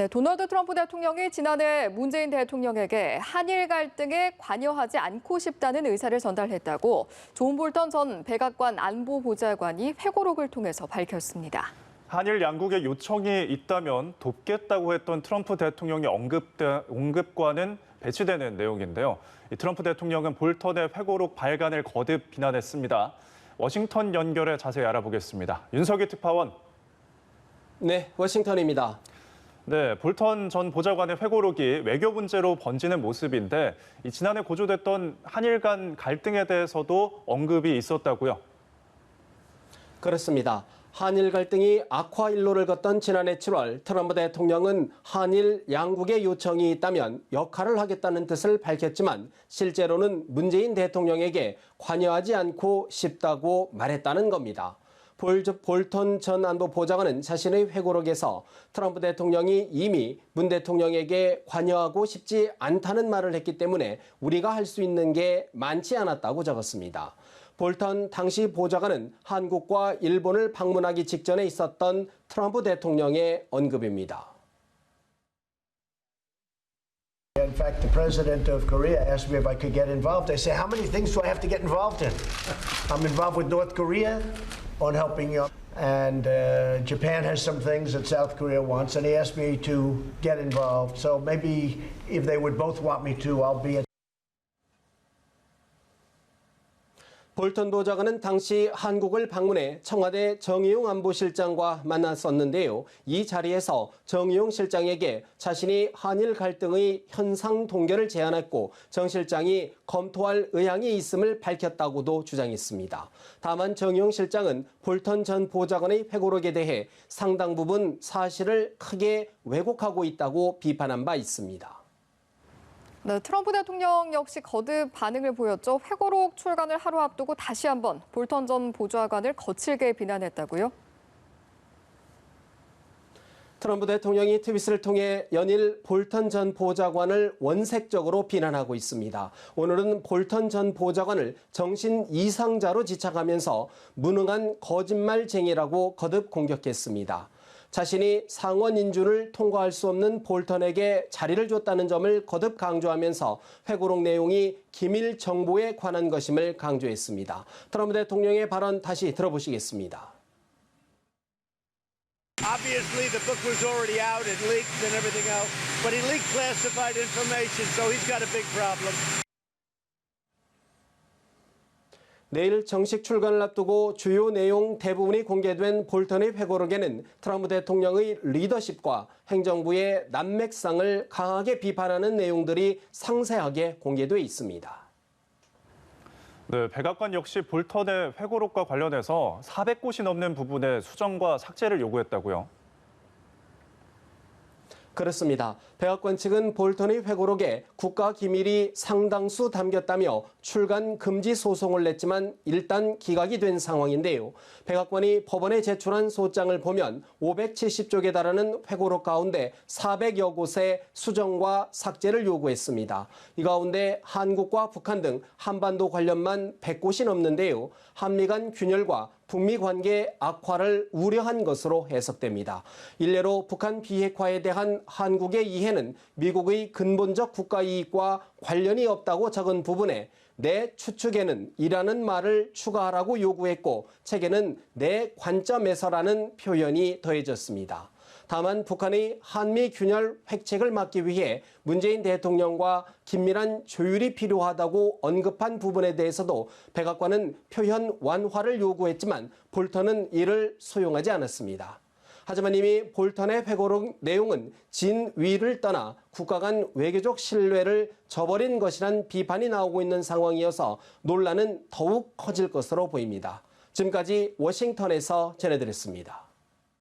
네, 도널드 트럼프 대통령이 지난해 문재인 대통령에게 한일 갈등에 관여하지 않고 싶다는 의사를 전달했다고 존 볼턴 전 백악관 안보보좌관이 회고록을 통해서 밝혔습니다. 한일 양국의 요청이 있다면 돕겠다고 했던 트럼프 대통령의 언급과는 배치되는 내용인데요. 트럼프 대통령은 볼턴의 회고록 발간을 거듭 비난했습니다. 워싱턴 연결해 자세히 알아보겠습니다. 윤석희 특파원. 네, 워싱턴입니다. 네, 볼턴 전 보좌관의 회고록이 외교 문제로 번지는 모습인데 지난해 고조됐던 한일 간 갈등에 대해서도 언급이 있었다고요? 그렇습니다. 한일 갈등이 악화 일로를 걷던 지난해 7월 트럼프 대통령은 한일 양국의 요청이 있다면 역할을 하겠다는 뜻을 밝혔지만 실제로는 문재인 대통령에게 관여하지 않고 싶다고 말했다는 겁니다. 볼턴 전 안보보좌관은 자신의 회고록에서 트럼프 대통령이 이미 문 대통령에게 관여하고 싶지 않다는 말을 했기 때문에 우리가 할 수 있는 게 많지 않았다고 적었습니다. 볼턴 당시 보좌관은 한국과 일본을 방문하기 직전에 있었던 트럼프 대통령의 언급입니다. In fact, the president of Korea asked me if I could get involved. I say, how many things do I have to get involved in? I'm involved with North Korea on helping you. And Japan has some things that South Korea wants. And he asked me to get involved. So maybe if they would both want me to, I'll be at. 볼턴 보좌관은 당시 한국을 방문해 청와대 정의용 안보실장과 만났었는데요. 이 자리에서 정의용 실장에게 자신이 한일 갈등의 현상 동결을 제안했고 정 실장이 검토할 의향이 있음을 밝혔다고도 주장했습니다. 다만 정의용 실장은 볼턴 전 보좌관의 회고록에 대해 상당 부분 사실을 크게 왜곡하고 있다고 비판한 바 있습니다. 네, 트럼프 대통령 역시 거듭 반응을 보였죠. 회고록 출간을 하루 앞두고 다시 한번 볼턴 전 보좌관을 거칠게 비난했다고요? 트럼프 대통령이 트윗을 통해 연일 볼턴 전 보좌관을 원색적으로 비난하고 있습니다. 오늘은 볼턴 전 보좌관을 정신 이상자로 지칭하면서 무능한 거짓말쟁이라고 거듭 공격했습니다. 자신이 상원 인준을 통과할 수 없는 볼턴에게 자리를 줬다는 점을 거듭 강조하면서 회고록 내용이 기밀 정보에 관한 것임을 강조했습니다. 트럼프 대통령의 발언 다시 들어보시겠습니다. Obviously, the book was already out and leaked and everything else, but he leaked classified information, so he's got a big problem. 내일 정식 출간을 앞두고 주요 내용 대부분이 공개된 볼턴의 회고록에는 트럼프 대통령의 리더십과 행정부의 난맥상을 강하게 비판하는 내용들이 상세하게 공개돼 있습니다. 네, 백악관 역시 볼턴의 회고록과 관련해서 400곳이 넘는 부분의 수정과 삭제를 요구했다고요? 그렇습니다. 백악관 측은 볼턴의 회고록에 국가 기밀이 상당수 담겼다며 출간 금지 소송을 냈지만 일단 기각이 된 상황인데요. 백악관이 법원에 제출한 소장을 보면 570쪽에 달하는 회고록 가운데 400여 곳의 수정과 삭제를 요구했습니다. 이 가운데 한국과 북한 등 한반도 관련만 100곳이 넘는데요. 한미 간 균열과 북미 관계 악화를 우려한 것으로 해석됩니다. 일례로 북한 비핵화에 대한 한국의 이해는 미국의 근본적 국가 이익과 관련이 없다고 적은 부분에 내 추측에는 이라는 말을 추가하라고 요구했고 책에는 내 관점에서라는 표현이 더해졌습니다. 다만 북한의 한미 균열 획책을 막기 위해 문재인 대통령과 긴밀한 조율이 필요하다고 언급한 부분에 대해서도 백악관은 표현 완화를 요구했지만 볼턴은 이를 수용하지 않았습니다. 하지만 이미 볼턴의 회고록 내용은 진위를 떠나 국가 간 외교적 신뢰를 저버린 것이란 비판이 나오고 있는 상황이어서 논란은 더욱 커질 것으로 보입니다. 지금까지 워싱턴에서 전해드렸습니다.